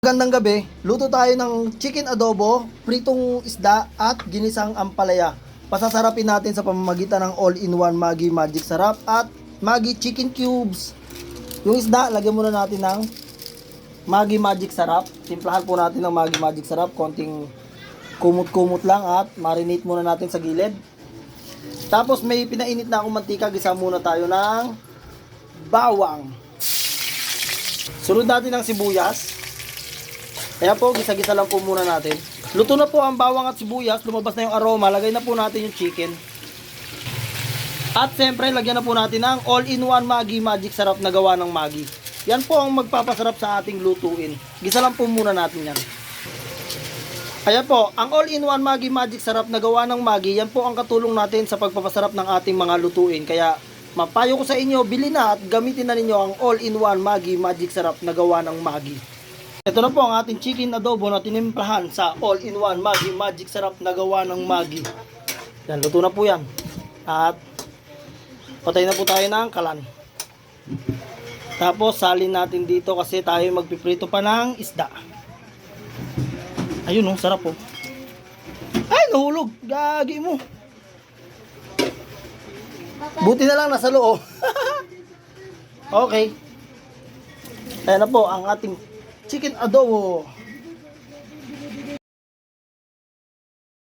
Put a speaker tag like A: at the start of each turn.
A: Magandang gabi, luto tayo ng chicken adobo, pritong isda at ginisang ampalaya. Pasasarapin natin sa pamamagitan ng all-in-one Maggi Magic Sarap at Maggi Chicken Cubes. Yung isda, lagyan muna natin ng Maggi Magic Sarap. Timplahan po natin ng Maggi Magic Sarap, konting kumot-kumot lang at marinate muna natin sa gilid. Tapos may pinainit na akong mantika, gisa muna tayo ng bawang. Sunod natin ng sibuyas. Kaya po, gisa-gisa lang po muna natin. Luto na po ang bawang at sibuyas, lumabas na yung aroma, lagay na po natin yung chicken. At siyempre, lagyan na po natin ang all-in-one Maggi Magic Sarap na gawa ng Maggi. Yan po ang magpapasarap sa ating lutuin. Gisa lang po muna natin yan. Kaya po, ang all-in-one Maggi Magic Sarap na gawa ng Maggi, yan po ang katulong natin sa pagpapasarap ng ating mga lutuin. Kaya, mapayo ko sa inyo, bili na at gamitin na ninyo ang all-in-one Maggi Magic Sarap na gawa ng Maggi. Ito na po ang ating chicken adobo na tinimplahan sa all-in-one Maggi Magic Sarap na gawa ng Maggi. Yan, luto na po yan. At patay na po tayo ng kalan. Tapos salin natin dito kasi tayo magpiprito pa ng isda. Ayun oh, sarap po. Ay, nahulog. Gagi mo. Buti na lang nasa loob. Okay. Ayan na po ang ating chicken adobo.